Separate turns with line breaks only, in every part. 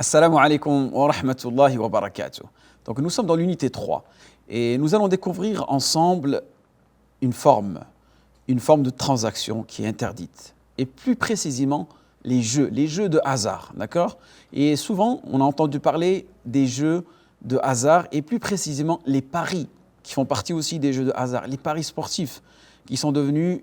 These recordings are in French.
Assalamu alaikum wa rahmatullahi wa barakatuh. Donc nous sommes dans l'unité 3 et nous allons découvrir ensemble une forme de transaction qui est interdite. Et plus précisément, les jeux de hasard, d'accord? Et souvent, on a entendu parler des jeux de hasard et plus précisément les paris qui font partie aussi des jeux de hasard, les paris sportifs qui sont devenus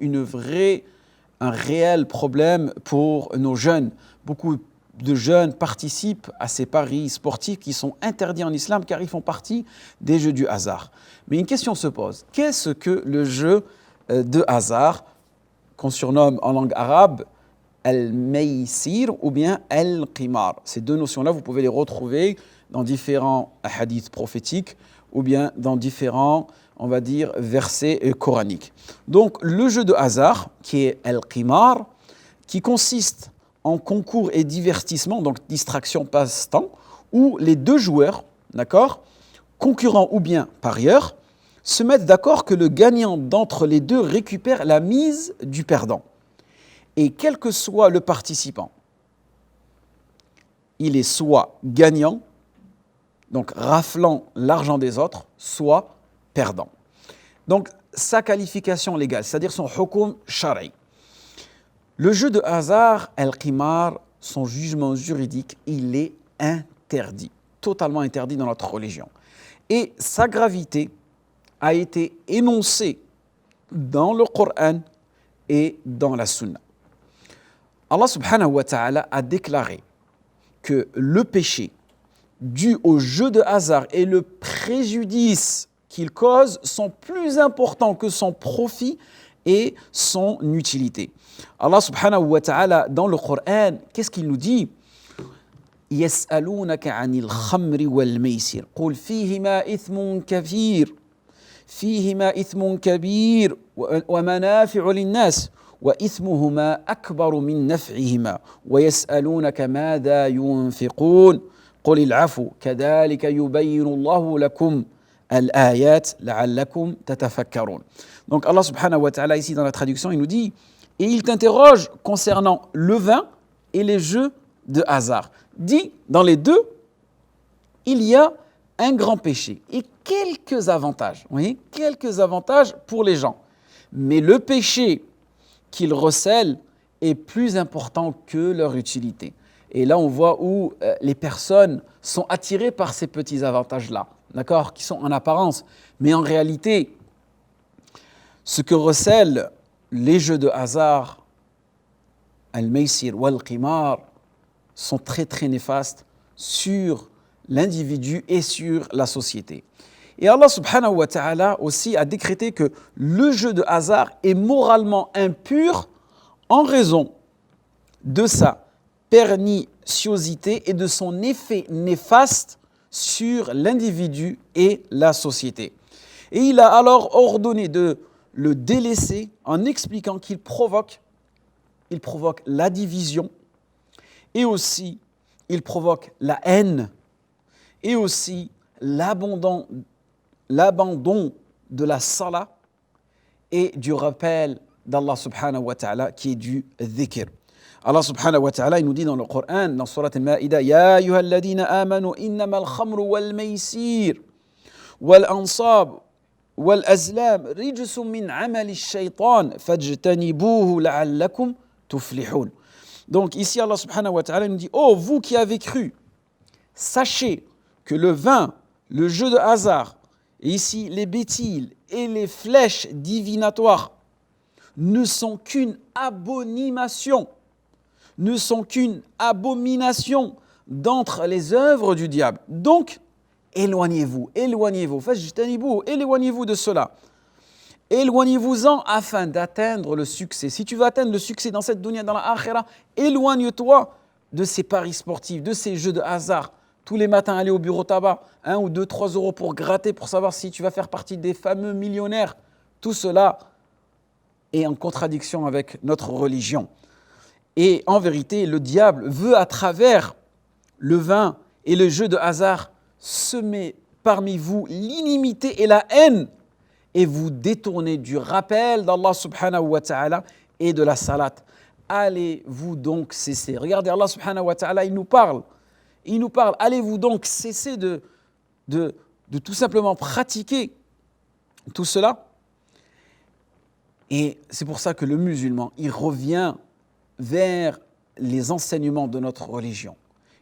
un réel problème pour nos jeunes. Beaucoup de jeunes participent à ces paris sportifs qui sont interdits en islam car ils font partie des jeux du hasard. Mais une question se pose, qu'est-ce que le jeu de hasard qu'on surnomme en langue arabe al-maysir ou bien al-qimar? Ces deux notions-là, vous pouvez les retrouver dans différents hadiths prophétiques ou bien dans différents, on va dire, versets coraniques. Donc le jeu de hasard qui est al-qimar, qui consiste en concours et divertissement, donc distraction, passe-temps, où les deux joueurs, d'accord, concurrents ou bien parieurs, se mettent d'accord que le gagnant d'entre les deux récupère la mise du perdant. Et quel que soit le participant, il est soit gagnant, donc raflant l'argent des autres, soit perdant. Donc sa qualification légale, c'est-à-dire son hukum shari. Le jeu de hasard, al-qimar, son jugement juridique, il est interdit, totalement interdit dans notre religion. Et sa gravité a été énoncée dans le Coran et dans la Sunna. Allah subhanahu wa ta'ala a déclaré que le péché dû au jeu de hasard et le préjudice qu'il cause sont plus importants que son profit et son utilité. Allah subhanahu wa ta'ala, dans le Coran, qu'est-ce qu'il nous dit? يَسْأَلُونَكَ عَنِ الْخَمْرِ وَالْمَيْسِرِ قُلْ فِيهِمَا إِثْمٌ كَبِيرٌ وَمَنَافِعُ لِلنَّاسِ وَإِثْمُهُمَا أَكْبَرُ مِنْ نَفْعِهِمَا وَيَسْأَلُونَكَ مَاذَا يُنْفِقُونَ قُلِ الْعَفْوَ كَذَلِكَ يُبَيِّنُ اللَّهُ لَكُمْ الْآيَاتِ لَعَلَّكُمْ تَتَفَكَّرُونَ. Donc Allah subhanahu wa ta'ala, ici dans la traduction, il nous dit, et il t'interroge concernant le vin et les jeux de hasard. Dit, dans les deux, il y a un grand péché et quelques avantages. Vous voyez, quelques avantages pour les gens. Mais le péché qu'ils recèlent est plus important que leur utilité. Et là, on voit où les personnes sont attirées par ces petits avantages-là, d'accord, qui sont en apparence. Mais en réalité, ce que recèlent les jeux de hasard, al-maysir ou al-qimar, sont très très néfastes sur l'individu et sur la société. Et Allah subhanahu wa ta'ala aussi a décrété que le jeu de hasard est moralement impur en raison de sa perniciosité et de son effet néfaste sur l'individu et la société. Et il a alors ordonné de le délaisser en expliquant qu'il provoque la division et aussi il provoque la haine et aussi l'abandon de la salat et du rappel d'Allah subhanahu wa ta'ala qui est du dhikr. Allah subhanahu wa ta'ala il nous dit dans le Coran, dans Surat al-Ma'ida, Ya ayyuhalladhina amanu innama al-khamru wal-maysir wal-ansab wal-azlam rijsun min amali ash-shaytan fajtanibuhu la'allakum tuflihun. Donc ici Allah subhanahu wa ta'ala nous dit, oh vous qui avez cru, sachez que le vin, le jeu de hasard, et ici les bétiles et les flèches divinatoires ne sont qu'une abomination d'entre les œuvres du diable. Donc, éloignez-vous de cela. Éloignez-vous-en afin d'atteindre le succès. Si tu veux atteindre le succès dans cette dunya, dans la akhira, éloigne-toi de ces paris sportifs, de ces jeux de hasard. Tous les matins, aller au bureau tabac, 1 ou 2, 3 euros pour gratter, pour savoir si tu vas faire partie des fameux millionnaires. Tout cela est en contradiction avec notre religion. Et en vérité, le diable veut, à travers le vin et le jeu de hasard, semer parmi vous l'inimité et la haine et vous détourner du rappel d'Allah subhanahu wa ta'ala et de la salat. Allez-vous donc cesser? Regardez, Allah subhanahu wa ta'ala, il nous parle Et il nous parle, allez-vous donc cesser de tout simplement pratiquer tout cela. Et c'est pour ça que le musulman, il revient vers les enseignements de notre religion.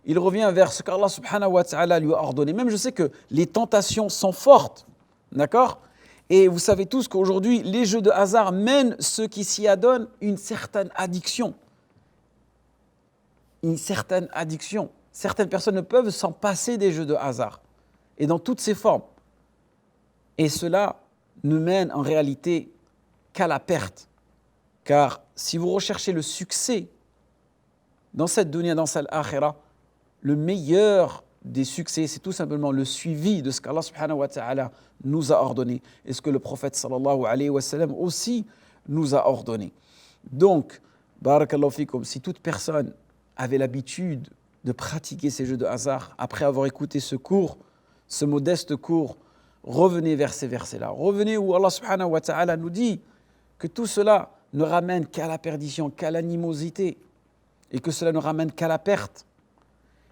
Il revient vers ce qu'Allah subhanahu wa ta'ala lui a ordonné. Même je sais que les tentations sont fortes, d'accord ? Et vous savez tous qu'aujourd'hui, les jeux de hasard mènent ceux qui s'y adonnent une certaine addiction. Une certaine addiction. Certaines personnes ne peuvent s'en passer des jeux de hasard, et dans toutes ses formes. Et cela ne mène en réalité qu'à la perte. Car si vous recherchez le succès dans cette dunya, dans cette akhira, le meilleur des succès, c'est tout simplement le suivi de ce qu'Allah subhanahu wa ta'ala nous a ordonné et ce que le prophète sallallahu alayhi wa sallam aussi nous a ordonné. Donc, barakallahu fikum, si toute personne avait l'habitude de pratiquer ces jeux de hasard, après avoir écouté ce cours, ce modeste cours, revenez vers ces versets-là. Revenez où Allah subhanahu wa ta'ala nous dit que tout cela ne ramène qu'à la perdition, qu'à l'animosité, et que cela ne ramène qu'à la perte,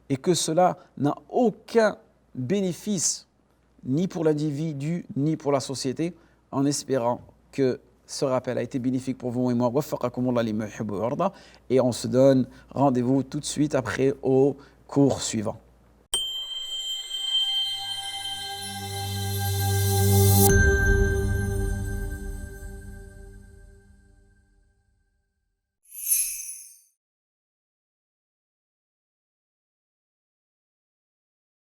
et que cela n'a aucun bénéfice, ni pour l'individu, ni pour la société, en espérant que ce rappel a été bénéfique pour vous et moi. Et on se donne rendez-vous tout de suite après au cours suivant.